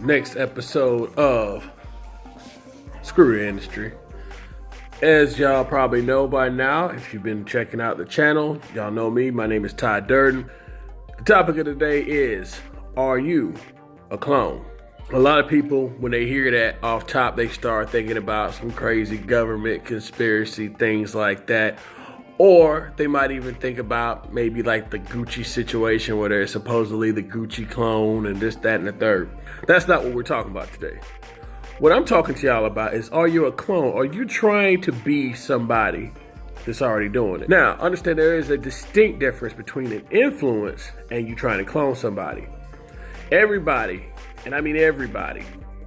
next episode of Screw the Industry. As y'all probably know by now, if you've been checking out the channel, y'all know me. My name is Ty Durden. The topic of the day is, are you a clone? A lot of people, when they hear that off top, they start thinking about some crazy government conspiracy, things like that. Or they might even think about maybe like the Gucci situation where there's supposedly the Gucci clone and this, that, and the third. That's not what we're talking about today. What I'm talking to y'all about is, are you a clone? Are you trying to be somebody that's already doing it? Now, understand there is a distinct difference between an influence and you trying to clone somebody. Everybody, and I mean everybody,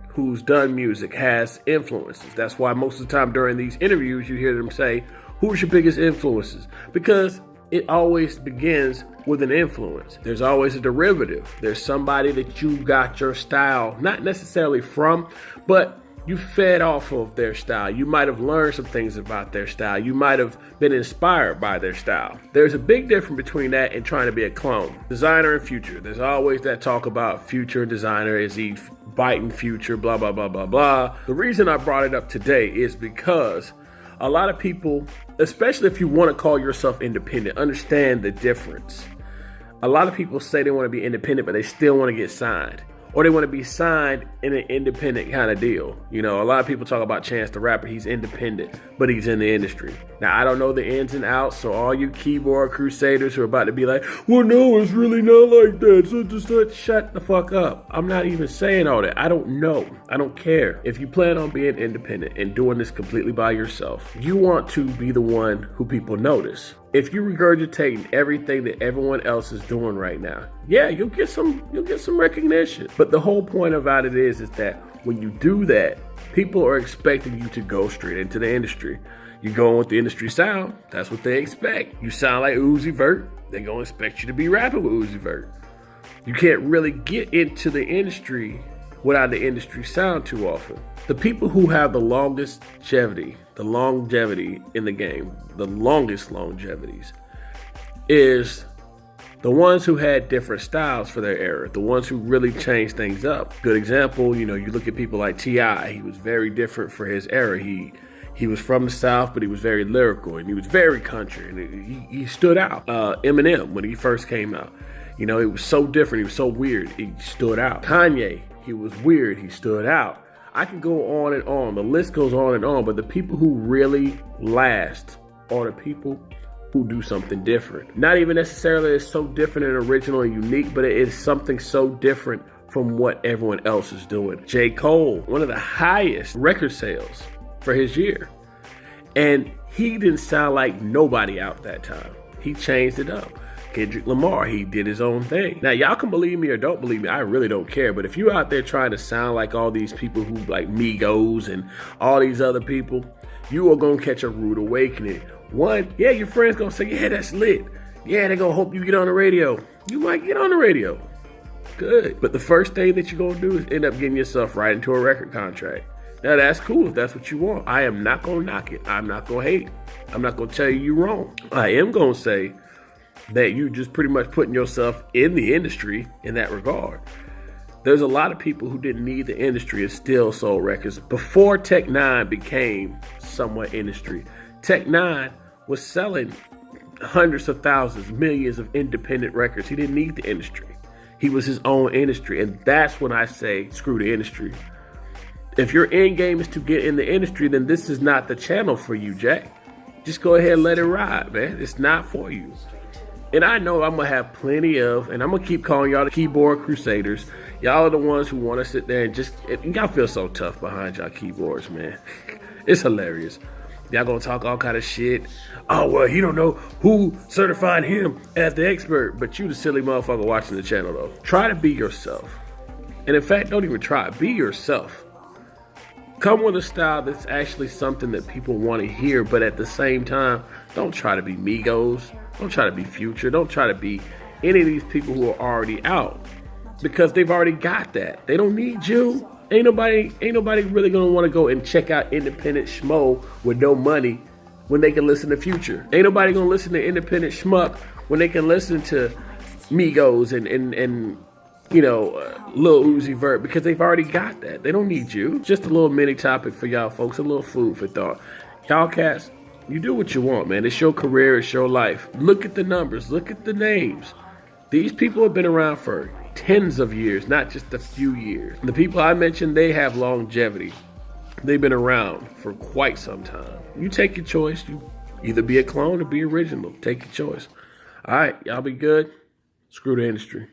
who's done music has influences. That's why most of the time during these interviews you hear them say, who's your biggest influences? Because it always begins with an influence. There's always a derivative. There's somebody that you got your style, not necessarily from, but you fed off of their style. You might have learned some things about their style. You might have been inspired by their style. There's a big difference between that and trying to be a clone. Designer and Future. There's always that talk about Future and Designer. Is he biting Future? Blah, blah, blah, blah, blah. The reason I brought it up today is because a lot of people, especially if you want to call yourself independent, understand the difference. A lot of people say they want to be independent, but they still want to get signed. Or they want to be signed in an independent kind of deal. You know, a lot of people talk about Chance the Rapper. He's independent, but he's in the industry. Now, I don't know the ins and outs, so all you keyboard crusaders who are about to be like, well, no, it's really not like that. So just shut the fuck up. I'm not even saying all that. I don't know. I don't care. If you plan on being independent and doing this completely by yourself, you want to be the one who people notice. If you regurgitating everything that everyone else is doing right now, yeah, you'll get some recognition. But the whole point about it is that when you do that, people are expecting you to go straight into the industry. You go with the industry sound, that's what they expect. You sound like Uzi Vert, they're gonna expect you to be rapping with Uzi Vert. You can't really get into the industry without the industry sound too often. The people who have the longevity in the game, the longest longevities, is the ones who had different styles for their era, the ones who really changed things up. Good example, you look at people like T.I., he was very different for his era. He was from the South, but he was very lyrical, and he was very country, and he stood out. Eminem, when he first came out, it was so different, he was so weird, he stood out. Kanye, he was weird, he stood out. I can go on and on. The list goes on and on, but the people who really last are the people who do something different. Not even necessarily it's so different and original and unique, but it is something so different from what everyone else is doing. J. Cole, one of the highest record sales for his year. And he didn't sound like nobody out that time. He changed it up. Kendrick Lamar, he did his own thing. Now, y'all can believe me or don't believe me. I really don't care. But if you're out there trying to sound like all these people who like Migos and all these other people, you are going to catch a rude awakening. One, yeah, your friends going to say, yeah, that's lit. Yeah, they're going to hope you get on the radio. You might get on the radio. Good. But the first thing that you're going to do is end up getting yourself right into a record contract. Now, that's cool if that's what you want. I am not going to knock it. I'm not going to hate. I'm not going to tell you you're wrong. I am going to say that you just pretty much putting yourself in the industry in that regard. There's a lot of people who didn't need the industry and still sold records. Before Tech N9ne became somewhat industry, Tech N9ne was selling hundreds of thousands, millions of independent records. He didn't need the industry. He was his own industry. And that's when I say, screw the industry. If your end game is to get in the industry, then this is not the channel for you, Jack. Just go ahead and let it ride, man. It's not for you. And I know I'm going to have plenty of, and I'm going to keep calling y'all the keyboard crusaders. Y'all are the ones who want to sit there and y'all feel so tough behind y'all keyboards, man. It's hilarious. Y'all going to talk all kind of shit. Oh, well, he don't know who certified him as the expert. But you the silly motherfucker watching the channel, though. Try to be yourself. And in fact, don't even try. Be yourself. Come with a style that's actually something that people want to hear, but at the same time, don't try to be Migos. Don't try to be Future. Don't try to be any of these people who are already out, because they've already got that. They don't need you. Ain't nobody really gonna want to go and check out independent schmo with no money when they can listen to Future. Ain't nobody gonna listen to independent schmuck when they can listen to Migos and Lil Uzi Vert, because they've already got that. They don't need you. Just a little mini topic for y'all folks, a little food for thought. Y'all cats, you do what you want, man. It's your career, it's your life. Look at the numbers, look at the names. These people have been around for tens of years, not just a few years. The people I mentioned, they have longevity. They've been around for quite some time. You take your choice. You either be a clone or be original. Take your choice. All right, y'all be good. Screw the industry.